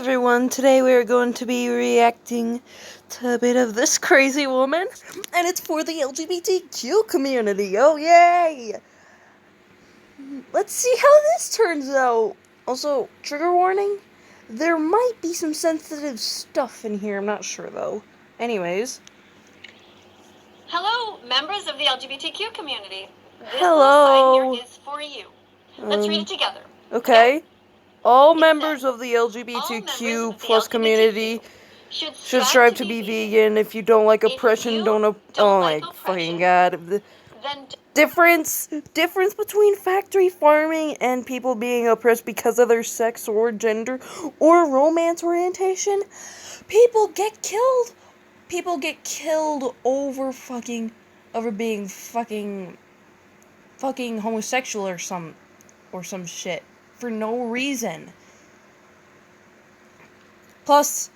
Everyone, today we are going to be reacting to a bit of this crazy woman, and it's for the LGBTQ community. Oh, yay! Let's see how this turns out. Also, trigger warning, there might be some sensitive stuff in here, I'm not sure though. Anyways. Hello, members of the LGBTQ community. This Hello. little sign here is for you. Let's read it together. Okay. All It members says, of the LGBTQ the plus LGBTQ community should strive to be vegan. If you don't like oppression, oh my fucking god. Then Difference between factory farming and people being oppressed because of their sex or gender or romance orientation. People get killed. People get killed over being fucking homosexual or some shit for no reason. Plus,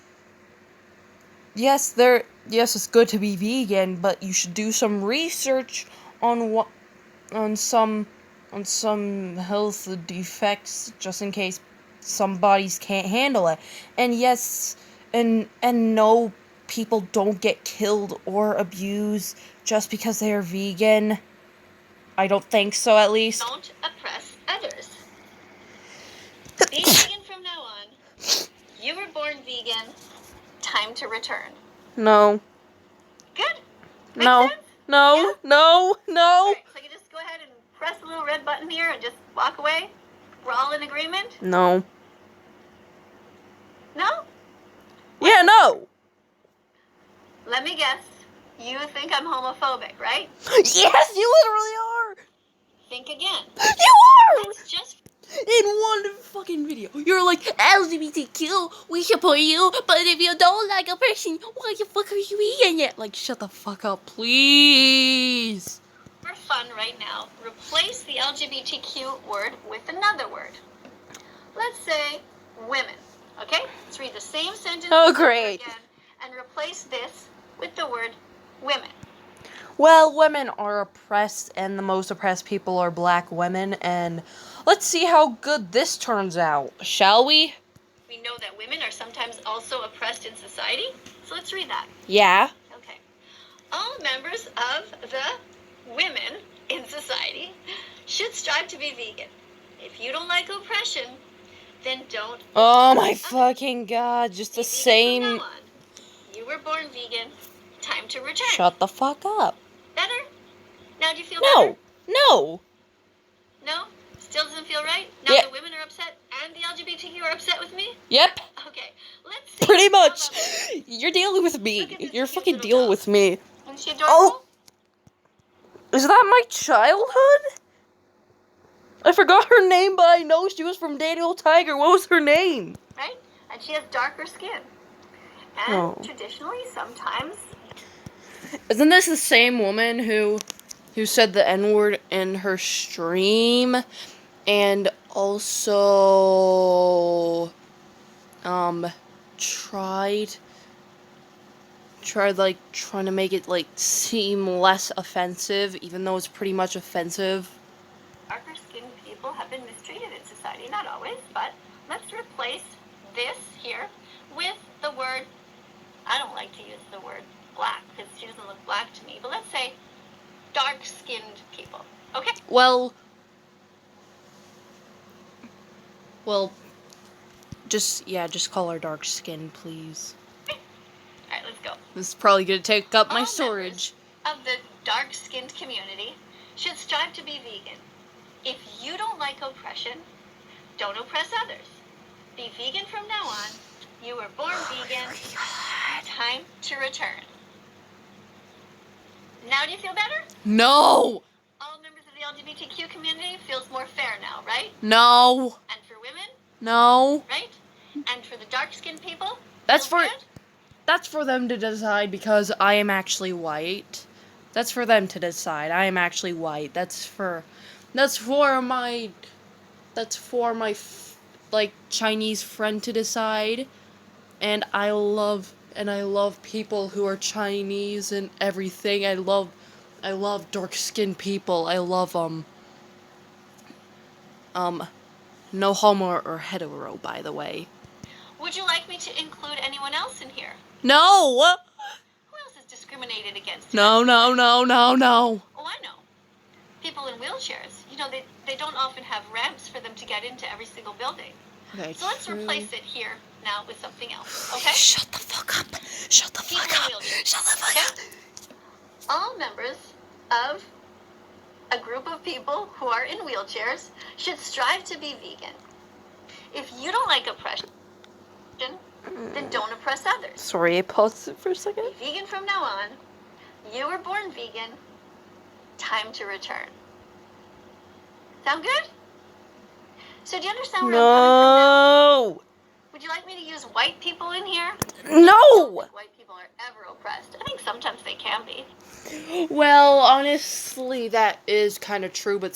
yes, it's good to be vegan, but you should do some research on some health defects just in case some bodies can't handle it. And yes, and no, people don't get killed or abused just because they are vegan. I don't think so, at least. Don't oppress others. Be vegan from now on. You were born vegan. Time to return. No. Good? No. Sense? No. Yeah? No. Alright, so you just go ahead and press the little red button here and just walk away? We're all in agreement? No. No? Yeah, no. Let me guess. You think I'm homophobic, right? Yes, you literally are. Think again. You are. Let's just in one fucking video, you're like, LGBTQ, we support you, but if you don't like a person, why the fuck are you eating it? Like, shut the fuck up, please. For fun right now, replace the LGBTQ word with another word. Let's say women, okay? Let's read the same sentence great. again and replace this with the word women. Well, women are oppressed, and the most oppressed people are black women, and let's see how good this turns out, shall we? We know that women are sometimes also oppressed in society, so let's read that. Yeah. Okay. All members of the women in society should strive to be vegan. If you don't like oppression, then don't. Oh my fucking god, just the same. From now on. You were born vegan. Time to return. Shut the fuck up. Better? Now do you feel better? No. No? Still doesn't feel right? Now the women are upset and the LGBTQ are upset with me? Yep. Okay, let's see. Pretty much. You're dealing with me. You're fucking dealing with me. Isn't she adorable? Oh! Is that my childhood? I forgot her name, but I know she was from Daniel Tiger. What was her name? Right? And she has darker skin. And traditionally, sometimes... Isn't this the same woman who said the N-word in her stream? And also... trying to make it, seem less offensive, even though it's pretty much offensive. Darker-skinned people have been mistreated in society, not always, but let's replace this here with the word, I don't like to use the word black, because she doesn't look black to me, but let's say dark-skinned people, okay? Well, just call her dark skin, please. Alright, let's go. This is probably gonna take up my All storage. Of the dark-skinned community should strive to be vegan. If you don't like oppression, don't oppress others. Be vegan from now on. You were born vegan. Time to return. Now do you feel better? No! All members of the LGBTQ community feels more fair now, right? No. And for women? No. Right? And for the dark-skinned people? That's for them to decide, because I am actually white. That's for them to decide. I am actually white. That's for my Chinese friend to decide. And I love people who are Chinese and everything. I love dark-skinned people. I love no homo or hetero, by the way. Would you like like me to include anyone else in here? No! Who else is discriminated against? No. Oh, I know. People in wheelchairs. You know, they don't often have ramps for them to get into every single building. Okay, So let's replace it here now with something else, okay? Shut the fuck up. Shut the People fuck in up. wheelchairs. Shut the fuck up. All members of a group of people who are in wheelchairs should strive to be vegan. If you don't like oppression, then don't oppress others. Sorry, I paused it for a second. Be vegan from now on. You were born vegan. Time to return. Sound good? So do you understand where I'm coming from now? No! Would you like me to use white people in here? No! I don't think white people are ever oppressed. I think sometimes they can be. Well, honestly, that is kind of true, but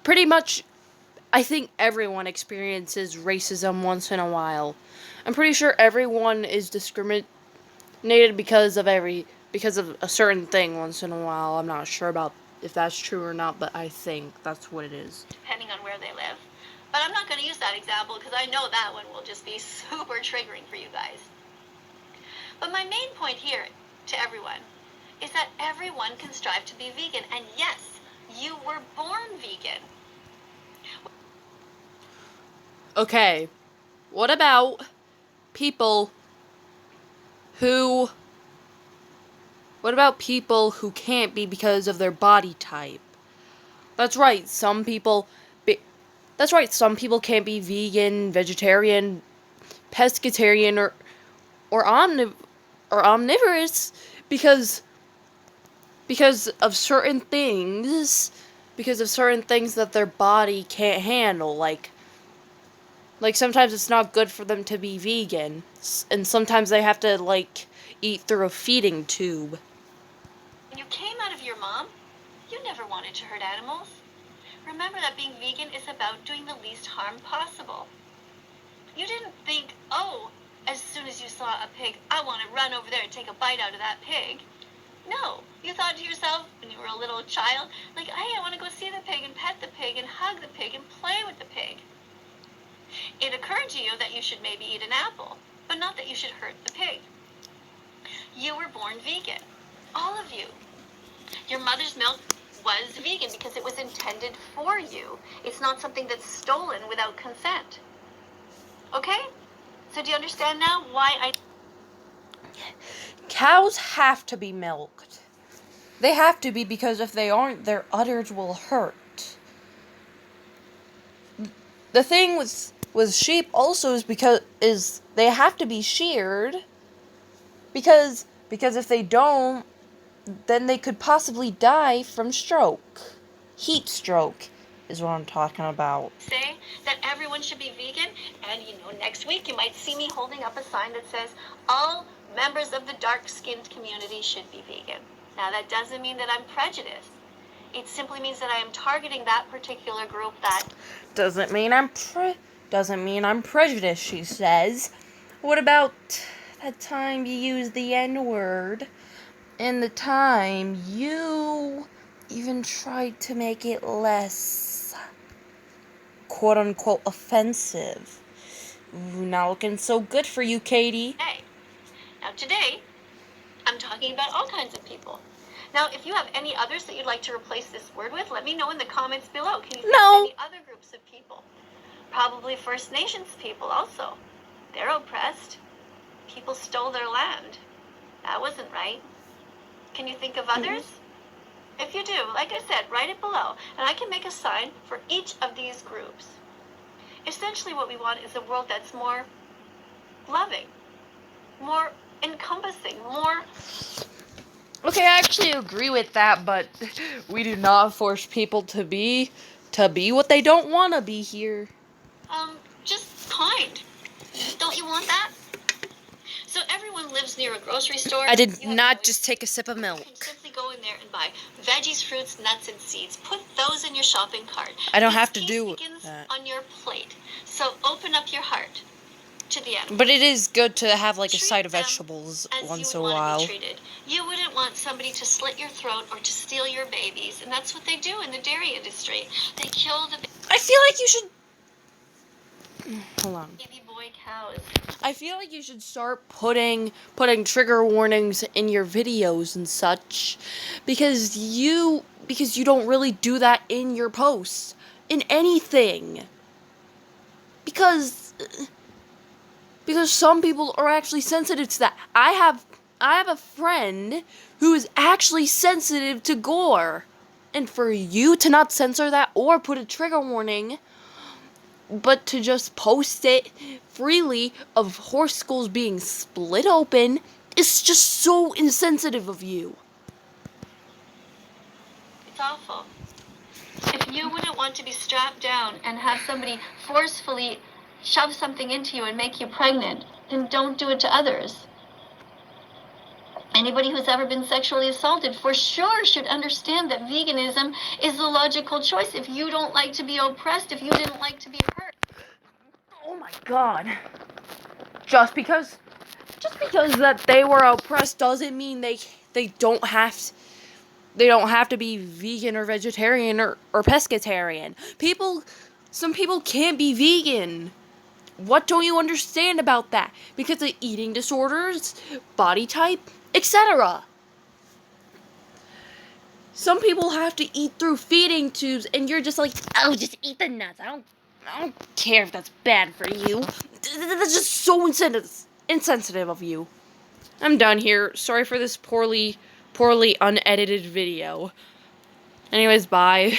pretty much, I think everyone experiences racism once in a while. I'm pretty sure everyone is discriminated because of a certain thing once in a while. I'm not sure about if that's true or not, but I think that's what it is. Depending on where they live. But I'm not going to use that example because I know that one will just be super triggering for you guys. But my main point here to everyone is that everyone can strive to be vegan. And yes, you were born vegan. Okay, what about people who can't be because of their body type? That's right, some people can't be vegan, vegetarian, pescatarian, or omnivorous because of certain things that their body can't handle, like sometimes it's not good for them to be vegan, and sometimes they have to eat through a feeding tube. When you came out of your mom, you never wanted to hurt animals. Remember that being vegan is about doing the least harm possible. You didn't think, oh, as soon as you saw a pig, I want to run over there and take a bite out of that pig. No, you thought to yourself when you were a little child, hey, I want to go see the pig and pet the pig and hug the pig and play with the pig. It occurred to you that you should maybe eat an apple, but not that you should hurt the pig. You were born vegan. All of you. Your mother's milk was vegan because it was intended for you. It's not something that's stolen without consent. Okay? So do you understand now why Cows have to be milked. They have to be because if they aren't, their udders will hurt. The thing with sheep also is they have to be sheared because if they don't, then they could possibly die from stroke. Heat stroke is what I'm talking about. say that everyone should be vegan? And next week you might see me holding up a sign that says all members of the dark-skinned community should be vegan. Now that doesn't mean that I'm prejudiced. It simply means that I am targeting that particular group that doesn't mean I'm prejudiced, she says. What about that time you used the N-word? And the time you even tried to make it less quote-unquote offensive. Ooh, not looking so good for you, Katie. Hey. Now today, I'm talking about all kinds of people. Now, if you have any others that you'd like to replace this word with, let me know in the comments below. Can you think of any other groups of people? Probably First Nations people also. They're oppressed. People stole their land. That wasn't right. Can you think of others? If you do, like I said, write it below, and I can make a sign for each of these groups. Essentially what we want is a world that's more loving, more encompassing, more... Okay, I actually agree with that, but we do not force people to be what they don't want to be here. Just kind. Don't you want that? So everyone lives near a grocery store. I did not just take a sip of milk. You can simply go in there and buy veggies, fruits, nuts, and seeds. Put those in your shopping cart. I don't This have to feast do begins that. on your plate. So open up your heart to the animals. But it is good to have a Treat side of them vegetables as once you in a would want while. to be treated. You wouldn't want somebody to slit your throat or to steal your babies, and that's what they do in the dairy industry. They kill the I feel like you should... Hold on. baby boy cows. I feel like you should start putting trigger warnings in your videos and such, because you don't really do that in your posts, in anything. Because some people are actually sensitive to that. I have a friend who is actually sensitive to gore. And for you to not censor that or put a trigger warning, but to just post it freely of horse skulls being split open, is just so insensitive of you. It's awful. If you wouldn't want to be strapped down and have somebody forcefully shove something into you and make you pregnant, then don't do it to others. Anybody who's ever been sexually assaulted for sure should understand that veganism is the logical choice. If you don't like to be oppressed, if you didn't like to be hurt. Oh my god. Just because that they were oppressed doesn't mean they don't have to be vegan or vegetarian or pescatarian. Some people can't be vegan. What don't you understand about that? Because of eating disorders, body type, etc. Some people have to eat through feeding tubes, and you're just like, oh, just eat the nuts. I don't care if that's bad for you. That's just so insensitive of you. I'm done here. Sorry for this poorly unedited video. Anyways, bye.